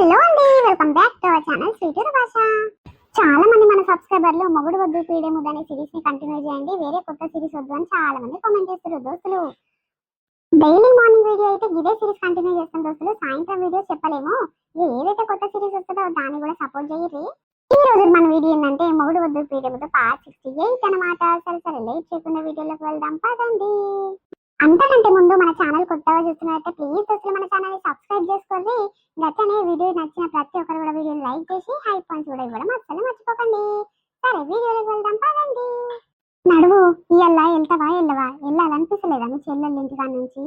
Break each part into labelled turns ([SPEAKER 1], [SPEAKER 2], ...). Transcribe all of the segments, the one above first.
[SPEAKER 1] Hello అండి, welcome back to our channel sweeter భాష. చాలా మంది మన సబ్స్క్రైబర్లు మొగుడు వద్దు పీడే ముద్దు అనే సిరీస్ ని కంటిన్యూ చేయండి, వేరే కొత్త సిరీస్ వద్దు అని చాలా మంది కామెంట్ చేస్తారు దోస్తులు. డైలీ మార్నింగ్ వీడియో అయితే ఇదే సిరీస్ కంటిన్యూ చేస్తాం దోస్తులు, సాయంత్రం వీడియో చెప్పలేము. ఏదైతే కొత్త సిరీస్ వస్తుందో దాన్ని కూడా సపోర్ట్ చేయరు. ఈ రోజు మన వీడియో ఏంటంటే మొగుడు వద్దు పీడే ముద్దు పార్ట్ 68 అన్నమాట. సరే లేట్ చేయకుండా వీడియోలోకి వెళ్దాం పదండి. అంతకంటే ముందు మన ఛానల్ కొత్తగా చూస్తున్నట్టే ప్లీజ్ దోస్తులు మన ఛానల్ సబ్స్క్రైబ్ చేసుకోండి. గట్లనే వీడియో నచ్చిన ప్రతి ఒక్కరు కూడా వీడియోని లైక్ చేసి హై పాయింట్స్ కూడా ఇవ్వడం అస్సలు మర్చిపోకండి. సరే వీడియోలోకి వెళ్దాం పదండి. నడువు, ఇయ్యల్లా వెళ్తావా వెళ్ళవా? వెళ్ళాలనిపిస్తలేదా మీ చెల్లెళ్ళ ఇంటికాడ నుంచి?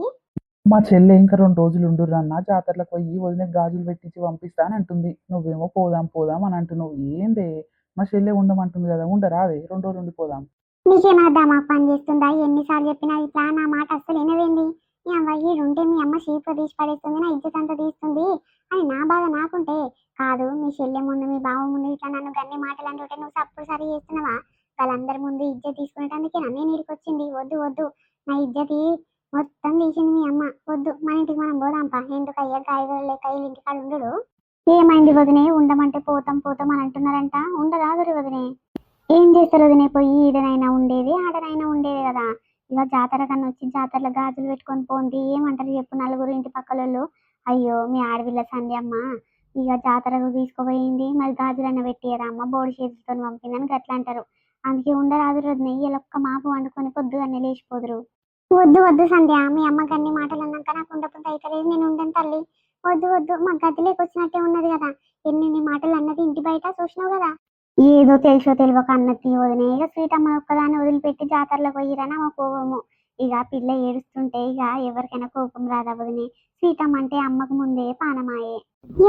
[SPEAKER 2] మా చెల్లె ఇంకా 2 రోజులు ఉండుర్రన్న, జాతరలకు పోయి వదిన గాజులు పెట్టించి పంపిస్తా అని అంటుంది. నువ్వేమో పోదాం పోదాం అని అంటున్నావు. ఏందే, మా చెల్లె ఉండమంటుంది కదా, ఉండరా? అదే 2 రోజులు ఉండిపోదాం.
[SPEAKER 1] నీకేమైనా దమా పని చేస్తుందా? ఎన్నిసార్లు చెప్పినా ఇట్లా నా మాట అస్సలు వినవేంది? మీ అవ్వయ్యి ఉంటే మీ అమ్మ షీప్ తీసి పడేస్తుంది, నా ఇజ్జత్ అంతా తీస్తుంది అని నా బాధ నాకుంటే కాదు. మీ చెల్లె ముందు మీ బావ ముందు ఇట్లా నన్ను గన్ని మాటలు అంటుంటే నువ్వు సప్పుడు సరి చేస్తున్నావా? వాళ్ళందరి ముందు ఇజ్జత్ తీసుకునేటందుకే నన్నే నీడికొచ్చింది. వద్దు వద్దు, నా ఇజ్జతి మొత్తం తీసింది మీ అమ్మ. వద్దు, మన ఇంటికి మనం పోదాంపా. ఎందుకు అయ్యా కాయగూర లేక వీళ్ళ ఇంటికాడ ఉండు. ఏమైంది వదినే? ఉండమంటే పోతాం పోతాం అని అంటున్నారంట. ఉండరాదురి వదినే. ఏం చేస్తారు వదినే? పోయి ఈడనైనా ఉండేది ఆడనైనా ఉండేది కదా. ఇక జాతర కన్నా వచ్చి జాతరలో గాజులు పెట్టుకొని పోంది ఏమంటారు చెప్పు నలుగురు ఇంటి పక్కలలో? అయ్యో మీ ఆడవిల్ల సంధ్యమ్మ ఇక జాతరకు తీసుకుపోయింది, మరి గాజులన్న పెట్టియరా అమ్మ, బోడి చేతులతో పంపిందని గట్లా అంటారు. అందుకే ఉండరాదు వదినే, ఒక్క మాపు వండుకొని పొద్దుగానే లేచిపోదురు. వద్దు వద్దు సంధ్య, మీ అమ్మకి అన్ని మాటలు అన్నాక నాకు ఉండకుండా అయితలేదు, నేను ఉండను తల్లి. వద్దు వద్దు, మా గదిలోకి వచ్చినట్టే ఉన్నది కదా. ఎన్ని మాటలు అన్నది ఇంటి బయట చూసినావు కదా. ఏదో తెలుసో తెలియక అన్నది వదినే. ఇక స్వీటమ్మ ఒక్కదాన్ని వదిలిపెట్టి జాతరలో పోయిరని ఆమె కోపము. ఇక పిల్ల ఏడుస్తుంటే ఇక ఎవరికైనా కోపం రాదా వదినే? స్వీటమ్మ అంటే అమ్మకు ముందే పానమాయే.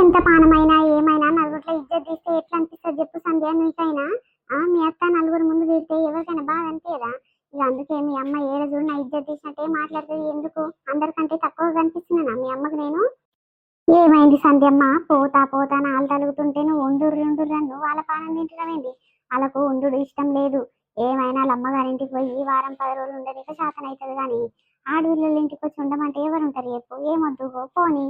[SPEAKER 1] ఎంత పానమైనా ఏమైనా నలుగురిలో ఇజ్జత్ తీస్తే ఎట్లా అనిపిస్తుంది చెప్పు సంధ్య నీకైనా? మీ అత్త నలుగురు ముందు తీస్తే ఎవరికైనా బాగా అనిపించదా? ఇక అందుకే మీ అమ్మ ఏడు నా ఇజ్జత్ తీసినట్టే మాట్లాడుతుంది. ఎందుకు అందరికంటే తక్కువ కనిపిస్తున్నానా మీ అమ్మకు నేను? ఏమైంది సంధ్యమ్మ? పోతా పోతా నాలు తలుగుతుంటే నువ్వు ఉండుర్రన్ను వాళ్ళ పానం తింటున్నావేంది? వాళ్ళకు ఉండు ఇష్టం లేదు. ఏమైనా వాళ్ళ అమ్మగారింటికి పోయి వారం 10 రోజులు ఉండడానికి శాతం అవుతుంది కానీ ఆడవిళ్ళ ఇంటికి వచ్చి ఉండమంటే ఎవరు ఉంటారు చెప్పు? ఏమొద్దు పోని.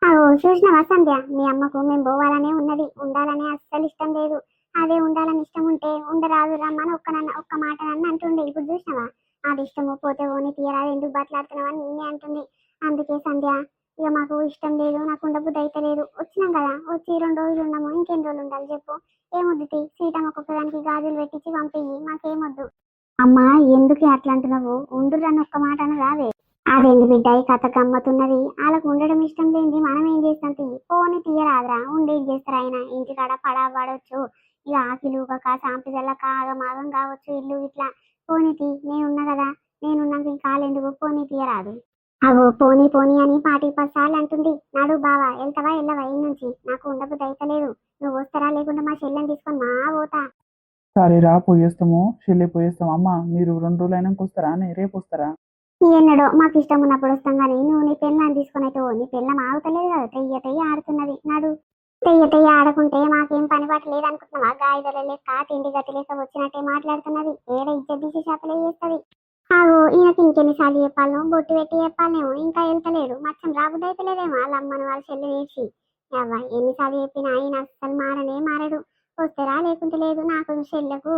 [SPEAKER 1] అగో చూసినావా సంధ్య, మీ అమ్మకు మేము పోవాలనే ఉన్నది, ఉండాలనే అస్సలు ఇష్టం లేదు. అదే ఉండాలని ఇష్టం ఉంటే ఉండరాదు రమ్మని ఒక్క మాట నన్ను అంటుండే. ఇప్పుడు చూసినావా? అది ఇష్టము పోతే పోని తీయరాదు, ఎందుకు బట్లాడుతున్నావని నిన్నే అంటుంది. అందుకే సంధ్య ఇక మాకు ఇష్టం లేదు, నాకు ఉండబుద్ధి అయితే లేదు. వచ్చినాం కదా, వచ్చి 2 రోజులు ఉన్నాము, ఇంకెన్ని రోజులు ఉండాలి చెప్పు? ఏమొద్దు సీతమ్మ ఒక్కొక్కదానికి గాజులు పెట్టించి పంపియ్యి, మాకేమొద్దు. అమ్మా ఎందుకు అట్లా అంటున్నావు? ఉండురని ఒక్క మాట అని రావే. అదేంది బిడ్డ ఈ కథ గమ్మతున్నది. వాళ్ళకు ఉండడం ఇష్టం లేని మనం ఏం చేస్తాం? పోని తీయరాదురా, ఉండేది చేస్తారు. ఆయన ఇంటికాడ పడవచ్చు, ఇక ఆకిలు ఒక సాంపిదల్ల కాగమాగం కావచ్చు ఇల్లు ఇట్లా. పోనీ నేనున్నా కదా, నేనున్నాక ఈ కాలెందుకు? పోనీ తీయరాదు. అవో పోనీ పోనీ అని 10 సార్లు అంటుంది. నాడు బావా వెళ్తావా వెళ్ళవా ఈ నుంచి? నాకు ఉండబుద్ధి అయితలేదు. నువ్వు వస్తారా లేకుండా మా చెల్లెని తీసుకొని మా పోతా.
[SPEAKER 2] సరేరా పోయేస్తాము, చెల్లె పోయేస్తాం. అమ్మ మీరు 2 రోజులు అయినాక వస్తారా? రేపు వస్తారా?
[SPEAKER 1] ఎన్నడో మాకు ఇష్టం ఉన్నప్పుడు వస్తాం కానీ నువ్వు నీ పెళ్ళని తీసుకుని అయితే నీ పెళ్ళం ఆగుతలేదు కదా, తెయ్య ఆడుతున్నది. నాడు తెయ్య ఆడకుంటే మాకేం పని పాట లేదనుకుంటున్నావా? గాయదల లెక్క తిండి గతి లెక్క వచ్చినట్టే మాట్లాడుతున్నది. ఏడ ఇజ్జత్ తీసి శాతలే చేస్తుంది. ఆగో ఈయనకి ఇంకెన్నిసార్లు చెప్పాలను? బొట్టు పెట్టి చెప్పాలేమో, ఇంకా వెళ్తలేడు. మచ్చం రాబుద్ది అయితే లేదేమో వాళ్ళ అమ్మని వాళ్ళ చెల్లి నేర్చి. అవ్వ ఎన్నిసార్లు చెప్పినా ఆయన అస్సలు మారడు. వస్తారా లేకుంటే లేదు. నాకు చెల్లెకు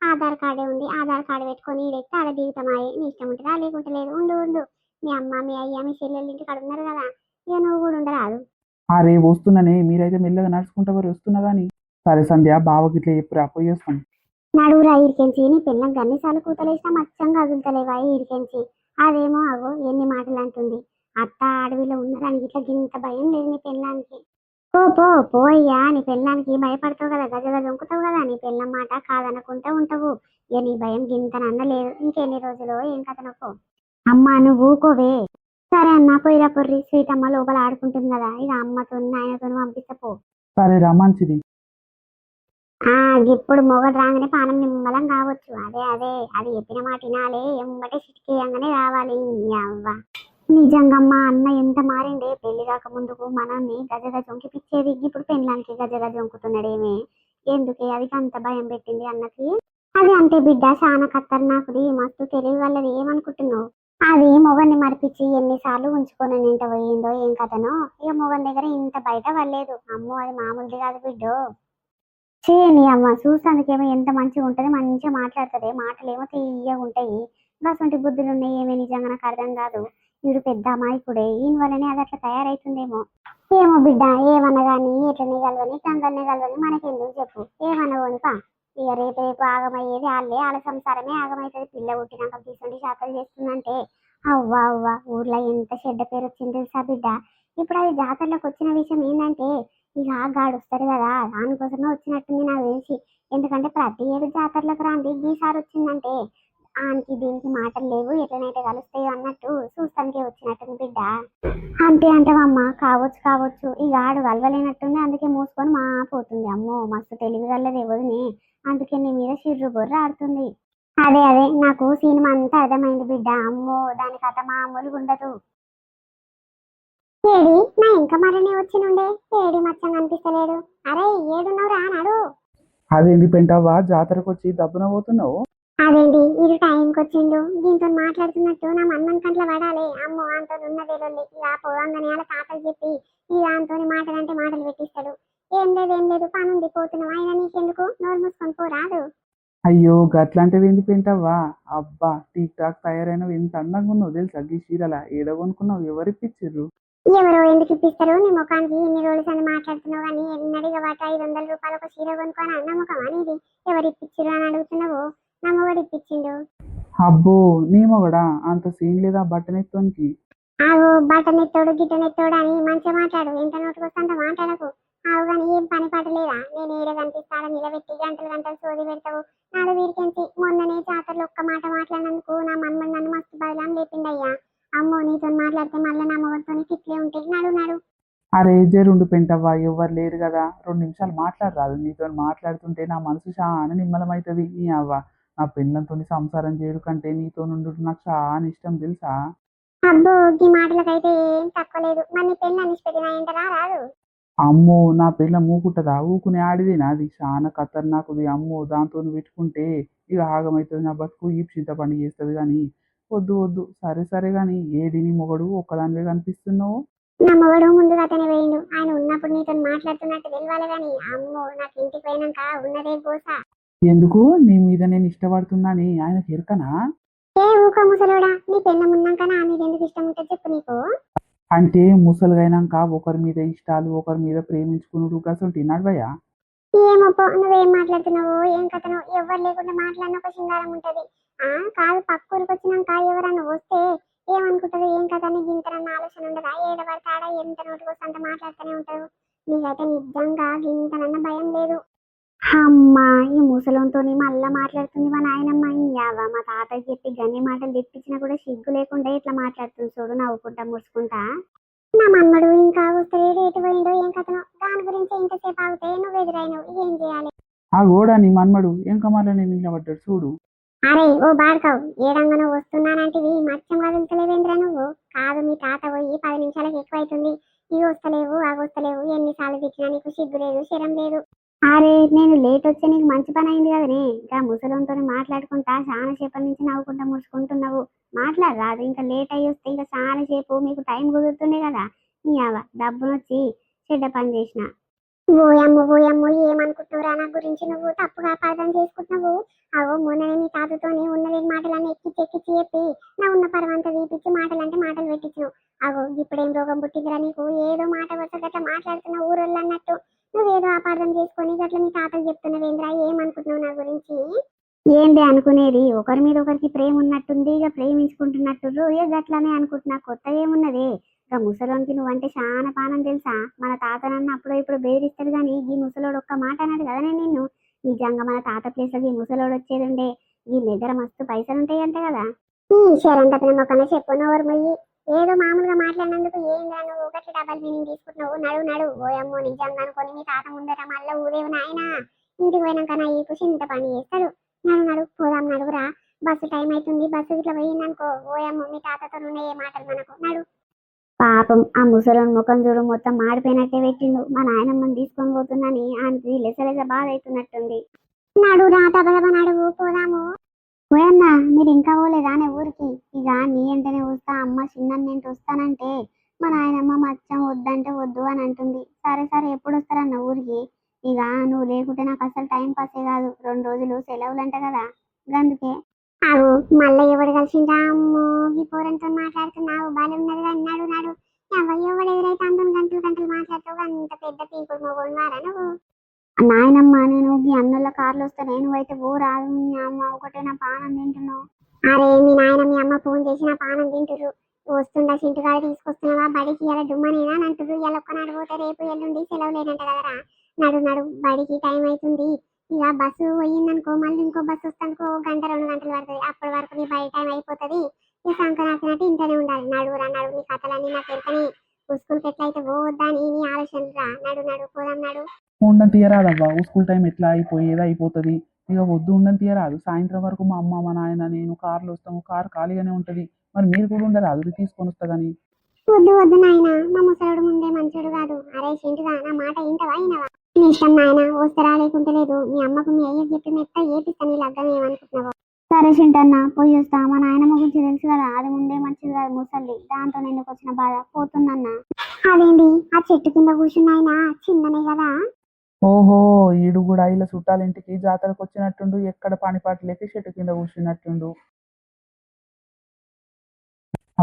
[SPEAKER 1] ఆధార్ కార్డే ఉంది, ఆధార్ కార్డు పెట్టుకొని ఈడెక్కి ఆడ దిగుతామాయే. నీ ఇష్టం ఉంటుందా లేకుంటే లేదు. ఉండు మీ అమ్మ మీ అయ్య మీ చెల్లెళ్ళు ఇంటికాడ ఉన్నారు కదా, ఇక నువ్వు కూడా ఉండరాదు.
[SPEAKER 2] అరే వస్తున్నానే, మీరైతే మెల్లగా నడుచుకుంటా వారు వస్తున్నా గానీ. సరే సంధ్య, బావకి ఇట్లా చెప్పురా, పోయేస్తాం.
[SPEAKER 1] నడువురా ఈడికెంచి, నీ పిల్లం గన్నిసార్లు కూతలేసినా మచ్చంగా అదులుతలేవా ఈడికెంచి? అదేమో అగో ఎన్ని మాటలు అంటుంది. అత్త అడవిలో ఉన్నదానికి ఇట్లా గింత భయం లేదు నీ పెళ్ళానికి. పోయ్యా, నీ పెళ్ళానికి భయపడతావు కదా, గజగజ జొంకుతావు కదా. నీ పెళ్ళం మాట కాదనుకుంటా ఉంటావు. ఇక నీ భయం గింతనన్న లేదు. ఇంకెన్ని రోజులు ఏం కథనొక్కో. అమ్మా నువ్వు ఊకోవే. సరే అన్న పోయిరా పొర్రి, స్వీటమ్మ లోపల ఆడుకుంటుంది కదా, ఇక అమ్మతో ఆయనతో పంపిస్తా పో.
[SPEAKER 2] సరేరా మంచిది.
[SPEAKER 1] ఇప్పుడు మొగడు రాగానే పానం నిమ్మలం కావచ్చు. అదే అది చెప్పిన మాట వినాలే, ఎంబటే చిటికేయంగానే రావాలి. అవ్వ నిజంగమ్మా అన్న ఎంత మారిండే. పెళ్లి కాక ముందుకు మనల్ని గజగజ జొంకిపిచ్చేది, ఇప్పుడు పెళ్ళానికి గజగజ జొంకుతున్నాడేమే. ఎందుకే అది అంత భయం పెట్టింది అన్నకి? అది అంతే బిడ్డ, చాలా ఖతర్నాకుది, మస్తు తెలివి వల్లది. ఏమనుకుంటున్నావు? అది మొగన్ని మరిపించి ఎన్నిసార్లు ఉంచుకొని ఇంట పోయిందో ఏం కథనో. ఇక మొగన్ దగ్గర ఇంత బయట పడలేదు. అమ్మో అది మామూలుది కాదు బిడ్డో. చేయని అమ్మ చూస్తానికేమో ఎంత మంచిగా ఉంటది, మంచిగా మాట్లాడుతుంది, మాటలేమో తీయగా ఉంటాయి. అసొంటి బుద్ధులు ఉన్నాయి ఏమీ నిజంగా నాకు అర్థం కాదు. వీడు పెద్ద అమాయకుడే, ఈయన వల్లనే అది అట్లా తయారైతుందేమో. ఏమో బిడ్డ, ఏమన్నా కానీ ఎట్లనే కలవని కందన్నే కలవని మనకెందుకు చెప్పు, ఏమన్నా పోనిపా. ఇక రేపు రేపు ఆగమయ్యేది వాళ్ళే, వాళ్ళ సంసారమే ఆగమవుతుంది. పిల్ల పుట్టినాక తీసుకుంటే శాతలు చేస్తుందంటే అవ్వా అవ్వా ఊర్లో ఎంత చెడ్డ పేరు వచ్చింది తెలుసా బిడ్డ. ఇప్పుడు అది జాతరలోకి వచ్చిన విషయం ఏంటంటే ఇక గాడు వస్తాడు కదా, దానికోసమే వచ్చినట్టుంది నాకు తెలిసి. ఎందుకంటే ప్రతి ఏడు జాతరలకు రాంది ఈసారి వచ్చిందంటే ఆనికి దీనికి మాటలు లేవు, ఎట్లనైతే కలుస్తాయో అన్నట్టు చూస్తానికే వచ్చినట్టుంది బిడ్డ. అంతే అంటావమ్మా, కావచ్చు కావచ్చు. ఈ గాడు కలవలేనట్టుంది, అందుకే మూసుకొని మా పోతుంది. అమ్మో మస్తు తెలివి కలది వదిని, అందుకే నీ మీద చిర్రు బొర్ర ఆడుతుంది. అదే అదే నాకు సినిమా అంతా అర్థమైంది బిడ్డ. అమ్మో దాని కథ మామూలుగా ఉండదు. ఏడి నా ఇంకా మరనే వచ్చినుండే, ఏడి మచ్చం కనిపిస్తలేడు. అరే ఏడున్నావురా నాడు.
[SPEAKER 2] అదేంది పెంటవ్వ జాతరకు వచ్చి దబ్బున పోతున్నావు?
[SPEAKER 1] అదేంటి ఇది టైంకి వచ్చిండు, దీంతో మాట్లాడుతున్నట్టు నా మన్మన్ కంట్ల పడాలి. అమ్మో అంతో ఉన్నదే లొల్లి. ఇక పోవంగానే అలా తాతలు చెప్పి ఈ దాంతో మాటలంటే మాటలు పెట్టిస్తాడు. ఏం లేదు పని ఉంది పోతున్నావు, అయినా నీకెందుకు, నోరు మూసుకొని పోరాదు.
[SPEAKER 2] అయ్యో గట్లాంటివి పెంటవ్వ. అబ్బా టీక్ టాక్ తయారైనవి ఎంత అందంగా ఉన్నావు తెలుసా, గీ చీరలా ఏడ కొనుక్కున్నావు, ఎవరిప్పించిర్రు?
[SPEAKER 1] ఎవరో ఎందుకు ఇప్పిస్తారు, నీ ముఖానికి ఇన్ని రోజులు అని మాట్లాడుతున్నావు కానీ ఎన్నడిగా వాట 500 రూపాయలు ఒక చీర కొనుక్కొని అన్న ముఖం అనేది ఎవరు ఇప్పించిరు అని అడుగుతున్నావు. నా మొగడు ఇప్పించిండు.
[SPEAKER 2] అబ్బో నీ మొగడా, అంత సీన్ లేదా బట్టనెత్తోనికి?
[SPEAKER 1] ఆగు బట్టనెత్తోడు గిట్టనెత్తోడు అని మంచిగా మాట్లాడు, ఎంత నోటుకొస్తే అంత మాట్లాడకు. ఆవు కానీ ఏం పని పాట లేదా, నేను ఏడ కనిపిస్తాడో నిలబెట్టి గంటలు గంటలు సోది పెడతావు. నాడు వీరికెంచి మొన్ననే జాతరలో ఒక్క మాట మాట్లాడినందుకు నా మన్మడు నన్ను మస్తు బయలాం లేపిండయ్యా. అమ్మో నీతో మాట్లాడితే మళ్ళీ నా మొగతో తిట్లే ఉంటాయి. నడు నడు.
[SPEAKER 2] అరే జరుండు పెంటవ్వ, ఎవ్వరు లేరు కదా, 2 నిమిషాలు మాట్లాడరాదు. నీతో మాట్లాడుతుంటే నా మనసు చాలా నిమ్మలమవుతుంది. ఈ అవ్వ నా పెళ్ళంతో సంసారం చేయడు కంటే నీతో నుండు నాకు చాలా ఇష్టం తెలుసా.
[SPEAKER 1] అబ్బో ఈ మాటలకైతే ఏం తక్కువ లేదు. మరి నీ పెళ్ళి అనిసి పెట్టినా ఏంటరా రాదు.
[SPEAKER 2] అమ్మో నా పిల్ల మూకుంటదా, ఊకునే ఆడిది నాది చాలా ఖతర్నాకుది. అమ్మో దాంతో పెట్టుకుంటే ఇక ఆగమవుతుంది నా బతుకు, ఈ చింతపండు చేస్తుంది కానీ. వద్దు వద్దు, సరే సరే కానీ ఏడిని మొగడు ఒక్కదానివే కనిపిస్తున్నావు?
[SPEAKER 1] నా మొగడు ముందుగా అతనే వేయండు, ఆయన ఉన్నప్పుడు నీతో మాట్లాడుతున్నట్టు తెలియాలి గాని అమ్మో నాకు ఇంటికి పోయినాక ఉన్నదే గోస.
[SPEAKER 2] ఎందుకు నీ మీద నేను ఇష్టపడుతున్నాని ఆయనకి ఎరకనా?
[SPEAKER 1] ఏ ఊక ముసలోడా, నీ పెళ్ళం ఉన్నాక నా మీద ఎందుకు ఇష్టం ఉంటుంది చెప్పు నీకు.
[SPEAKER 2] అంటే ముసలుగైనాక ఒకరి మీద ఇష్టాలు, ఒకరి మీద ప్రేమించుకున్నాడు గసంటి నడవయా?
[SPEAKER 1] ఏమో పో, నువ్వేం మాట్లాడుతున్నావో ఏం కథనో, ఎవరు లేకుండా మాట్లాడిన ఒక శృంగారం ఉంటది. ఆ కాదు పక్కూరికి వచ్చినాక ఎవరన్నా వస్తే ఏమనుకుంటారు ఏం కథ అని గింతనన్న ఆలోచన ఉండదా? ఏడబడతాడా ఎంత నోటికొస్తే అంత మాట్లాడుతూనే ఉంటారు. నీకైతే నిజంగా గింతనన్న భయం లేదు. అమ్మా ఈ ముసలంతో మళ్ళా మాట్లాడుతుంది మా నాయనమ్మ. యావ మా తాతకి చెప్పి గన్ని మాటలు తెప్పించినా కూడా సిగ్గు లేకుండా ఇట్లా మాట్లాడుతుంది చూడు, నవ్వుకుంటా ముడుచుకుంటా. నా మన్మడు ఇంకా వస్తలేడు, ఎటు పోయిండో ఏం కథనో. దాని గురించి ఇంతసేపు ఆగితే నువ్వు ఎదురైనవు, ఏం చేయాలి?
[SPEAKER 2] ఆ గోడ నీ మన్మడు ఏం కమాలని నిలబడ్డాడు చూడు.
[SPEAKER 1] అరే ఓ బాడకావు, ఏడంగానో వస్తున్నానంటివి మచ్చం కదులుతలేవేంద్రా నువ్వు. కాదు మీ తాత పోయి 10 నిమిషాలకు ఎక్కువ అవుతుంది. ఇవి వస్తలేవు అవి వస్తలేవు, ఎన్నిసార్లు తిట్టినా నీకు సిగ్గు లేదు శరం లేదు. అరే నేను లేట్ వచ్చే నీకు మంచి పని అయింది కదనే, ఇంకా ముసలంతో మాట్లాడుకుంటా చాలా సేపటి నుంచి నవ్వుకుంటా ముడుచుకుంటున్నావు. మాట్లాడరాదు, ఇంకా లేట్ అయ్యి వస్తే ఇంకా చాలా సేపు మీకు టైం కుదురుతుండే కదా. నీ అవ డబ్బునొచ్చి చెడ్డ పని చేసిన. ఓయమ్మ ఏమనుకుంటున్నారా నా గురించి, నువ్వు తప్పుగా అపార్థం చేసుకుంటున్నావు. అవో మొన్ననే మీ తాతతోని ఉన్నలేని మాటలన్నీ ఎక్కిచ్చి చెప్పి నా ఉన్న పరవంతా తీపిచ్చి మాటలంటే మాటలు పెట్టించు. అవో ఇప్పుడేం రోగం పుట్టిందిరా నీకు, ఏదో మాట వరుస గట్లా మాట్లాడుతున్న ఊరోళ్ళు అన్నట్టు. నువ్వేదో అపార్థం చేసుకొని గట్ల మీ తాతలు చెప్తున్నావేంద్రా, ఏమనుకుంటున్నావు నా గురించి? ఏంటి అనుకునేది, ఒకరి మీద ఒకరికి ప్రేమ ఉన్నట్టుంది, ఇక ప్రేమించుకుంటున్నట్టు ఇక గట్లనే అనుకుంటున్నా, కొత్తగా ఏమున్నది. ఇక ముసలోనికి నువ్వంటే చాలా పానం తెలుసా. మన తాతనన్న అప్పుడు ఇప్పుడు బెదిరిస్తాడు కానీ ఈ ముసలోడు ఒక్క మాట అన్నాడు కదనే నిన్ను. నిజంగా మన తాత ప్లేస్ ఈ ముసలోడు వచ్చేది ఉండే, ఈ దగ్గర మస్తు పైసలు ఉంటాయంట కదా. షరంత మొక్కనే చెప్పు నోరు మొయ్యి. ఏదో మామూలుగా మాట్లాడినందుకు ఏం గాను ఒకటి డబల్ మీనింగ్ తీసుకుంటున్నావు. నడు నడు ఓయమ్మో నిజంగా అనుకొని మీ తాత ముందర మళ్ళీ ఊరేవు నాయన. ఇంటికి పోయినాక నా ఈ పుషి ఇంత పని చేస్తాడు. నడు నడు పోదాం నడుగురా, బస్సు టైం అవుతుంది. బస్సు ఇట్లా పోయిందనుకో ఓయమ్మో మీ తాతతో ఏ మాటలు మనకు. నడు. పాపం ఆ ముసలోని ముఖం చూడు మొత్తం మాడిపోయినట్టే పెట్టిండు. మా నాయనమ్మని తీసుకొని పోతుందని ఆయనకి లెసలెస బాధ అవుతున్నట్టుంది. నడు రా దబదబ నడువు పోదాము. పోయన్నా మీరు ఇంకా పోలేదా అనే ఊరికి? ఇక నీ వెంటనే వస్తా అమ్మ చిన్న నేను వస్తానంటే మా నాయనమ్మ మచ్చం వద్దంటే వద్దు అని అంటుంది. సరే సరే ఎప్పుడు వస్తారన్న ఊరికి? ఇక నువ్వు లేకుంటే నాకు అసలు టైం పాసే కాదు. 2 రోజులు సెలవులంట కదా, గందుకే. అవు మళ్ళీ ఎవడు కలిసిందా? అమ్మో ఈ పోరంతో మాట్లాడుతున్నావు బాగా ఉన్నది కానీ నాడు నాడు ఎవడు ఎదురైతే అందరం గంటలు గంటలు మాట్లాడుతావు. అంత పెద్ద పీకుడు మొగోడు మారా నువ్వు? నాయనమ్మ నేను ఈ అన్నోళ్ళ కార్లు వస్తానే, నువ్వైతే ఓ రాదు. మీ అమ్మ ఒకటే నా పానం తింటున్నావు. అరే మీ నాయన మీ అమ్మ ఫోన్ చేసి నా పానం తింటుర్రు. వస్తుండా చింటుగాడు తీసుకొస్తున్నావా బడికి? ఇలా డుమ్మనేనా అని అంటుర్రు. ఇలా ఒక్కనాడు పోతే రేపు ఎల్లుండి సెలవు లేనంట కదరా. నడు నడు బడికి టైం అవుతుంది. ఇక బస్సు పోయిందనుకో మళ్ళీ ఇంకో బస్సు వస్తానుకో 1 2 గంటలు పడుతుంది. అప్పటి వరకు నీ బడి టైం అయిపోతుంది. ఇక సంక్రాంతి ఇంట్లోనే ఉండాలి. నడువురా నడు, నీ కథలన్నీ నాకు ఎరకని. స్కూల్కి ఎట్లయితే పోవద్దా అని నీ ఆలోచన రా. నడు నడు పోదాం నడు.
[SPEAKER 2] ఉండని తీయరాదవ్వా, స్కూల్ టైం ఎట్లా అయిపోయేది అయిపోతుంది. ఇక వద్దు ఉండని తీయరాదు. సాయంత్రం వరకు మా అమ్మ మా నాయన నేను కార్లో వస్తాము, కారు ఖాళీగానే ఉంటుంది. మరి మీరు కూడా ఉండరు, అది తీసుకొని వస్తా కానీ.
[SPEAKER 1] వద్దు వద్దు నాయన, మా ముసలుడు ముందే మంచోడు కాదు. అరే చింటుగా నా మాట ఇంటవా ఇనవా? నీ ఇష్టం నాయన, వస్తారా లేకుంటే లేదు. మీ అమ్మకు మీ అయ్యకి చెప్పి మెత్త ఏపిస్తాను. నీ లగ్గం ఏమనుకుంటున్నావు? సరే చింటన్న పోయి వస్తా. మా నాయనమ్మ గురించి తెలుసు కదా, అది ముందే మంచిది కాదు ముసలి. దాంతో ఎందుకు వచ్చిన బాధ పోతుందన్న. అదేంటి ఆ చెట్టు కింద కూర్చున్నాయన చిన్ననే కదా?
[SPEAKER 2] ఓహో, ఈడు కూడా ఇలా చుట్టాలింటికి జాతరకు వచ్చినట్టుండు. ఎక్కడ పనిపాటు లేక చెట్టు కింద కూర్చున్నట్టుండు.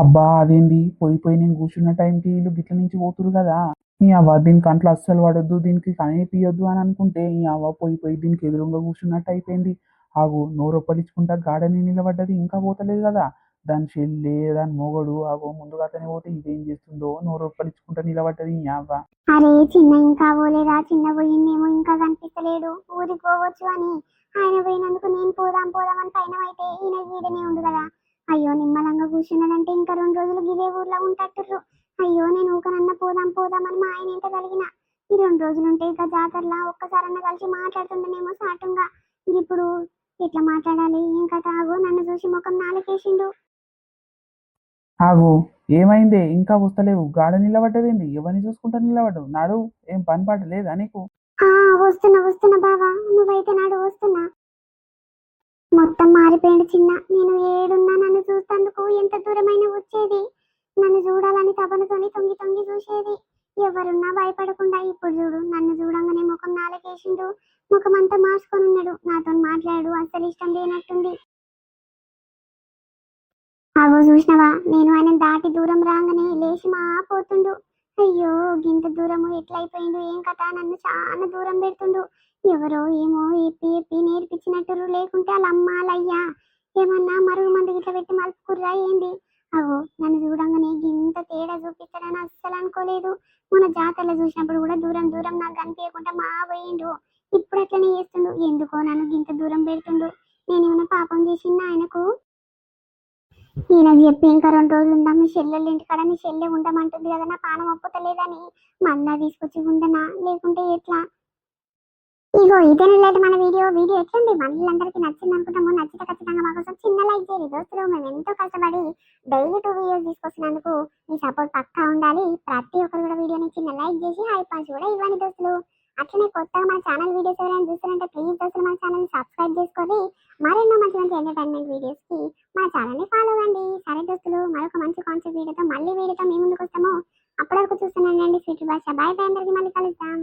[SPEAKER 2] అబ్బా అదేంది పోయి పోయి నేను కూర్చున్న టైంకి వీళ్ళు గిట్ల నుంచి పోతురు కదా. ఈ అవ్వ దీనికి అంట్లో అస్సలు పడొద్దు, దీనికి కనిపియొద్దు అని అనుకుంటే ఈ అవ్వ పోయి పోయి దీనికి ఎదురుగా కూర్చున్నట్టు అయిపోయింది. ఆగు నోరొప్పలించుకుంటా గాడని నిలబడ్డది, ఇంకా పోతలేదు కదా. దాని చెల్లి దాని మొగడు ఆగో ముందుగా అతనే పోతే ఇదేం చేస్తుందో నోరొప్పలించుకుంటా నిలబడ్డది ఈ అవ్వ.
[SPEAKER 1] అరే చిన్న ఇంకా పోలేదా? చిన్న పోయిందేమో ఇంకా కనిపిస్తలేడు. ఊరికి పోవచ్చు అని ఆయన పోయినందుకు నేను పోదాం పోదాం అని పైన అయితే ఈయన ఈడనే ఉండు కదా. అయ్యో నిమ్మలంగా కూర్చున్నాడంటే ఇంకా 2 రోజులు గిదే ఊర్లో ఉంటట్టుర్రు. అయ్యో నేను ఊకనన్నా పోదాం పోదాం అని మా ఆయన ఎంత కలిగిన ఈ 2 రోజులు ఉంటే ఇక జాతరలా ఒక్కసారన్నా కలిసి మాట్లాడుతుండేనేమో సాటుంగా. ఇప్పుడు ఎట్లా మాట్లాడాలి ఏం కథ? ఆగో నన్ను చూసి ముఖం నాలుకేసిండు.
[SPEAKER 2] ఆగు ఏమైందే ఇంకా వస్తలేవు? గాడ నిలబడ్డదేంది? ఎవరిని చూసుకుంటా నిలబడ్డావు? నాడు ఏం పని పాట లేదా నీకు?
[SPEAKER 1] ఆ వస్తున్నా వస్తున్నా బావా, నువ్వైతే నాడు వస్తున్నా. మొత్తం మారిపోయింది చిన్న. నేను ఏడున్నా నన్ను చూస్తందుకు ఎంత దూరమైనా వచ్చేది. నన్ను చూడాలని తపనతోని తొంగి తొంగి చూసేది. ఎవరున్నా భయపడకుండా. ఇప్పుడు చూడు నన్ను చూడంగానే ముఖం నాలుగేసిండు. ముఖం అంతా మార్చుకొని ఉన్నాడు. నాతో మాట్లాడు అస్సలు ఇష్టం లేనట్టుంది. అగో చూసినవా, నేను ఆయన దాటి దూరం రాగానే లేచి మా పోతుండు. అయ్యో గింత దూరము ఎట్లయిపోయిండు ఏం కథ? నన్ను చాలా దూరం పెడుతుండు. ఎవరో ఏమో ఎప్పి ఎప్పి నేర్పించినట్టు, లేకుంటే వాళ్ళ అమ్మ వాళ్ళయ్యా ఏమన్నా మరుగు మంది గిట్ల పెట్టి మలుపుకుర్రా ఏంది? అగో నన్ను చూడంగానే గింత తేడా చూపిస్తాడని అస్సలు అనుకోలేదు. మన జాతరలో చూసినప్పుడు కూడా దూరం దూరం నాకు కనిపించకుండా మా పోయిండు. ఇప్పుడు అట్లనే చేస్తుండు. ఎందుకో నన్ను గింత దూరం పెడుతుండు. నేనేమైనా పాపం చేసిందా ఆయనకు? ఈయనకు చెప్పి ఇంకా 2 రోజులు ఉందాం మీ చెల్లెళ్ళ ఇంటికాడ. మీ చెల్లె ఉండమంటుంది కదా, నా పానం ఒప్పుతలేదని మళ్ళా తీసుకొచ్చి ఉండనా లేకుంటే ఎట్లా? ఇగో ఇదేనట్లయితే మన వీడియో ఎట్లుంది? మళ్ళీ నచ్చింది అనుకుంటాము. నచ్చితే ఖచ్చితంగా మాకోసం చిన్న లైక్ చేయండి దోస్తులు. మేము ఎంతో కష్టపడి డైలీ 2 వీడియోస్ తీసుకొచ్చినందుకు మీ సపోర్ట్ పక్కా ఉండాలి. ప్రతి ఒక్కరు కూడా వీడియోని చిన్న లైక్ చేసి హై పాస్ కూడా ఇవ్వండి దోస్తులు. అట్లనే కొత్తగా మన ఛానల్ వీడియోస్ ఎవరైనా చూస్తారంటే ప్లీజ్ దోస్తులు మన ఛానల్ సబ్స్క్రైబ్ చేసుకోండి. మరెన్నో మంచి మంచి ఎంటర్టైన్మెంట్ వీడియోస్ కి మన ఛానల్ ని ఫాలో అవ్వండి. సరే దోస్తులు, మరొక మంచి కాన్సెప్ట్ వీడియోతో మళ్ళీ మీ ముందుకు వస్తాము. అప్పటి వరకు చూస్తున్నానండి స్వీట్ భాష. బాయ్ బాయ్, అందరికి మళ్ళీ కలుద్దాం.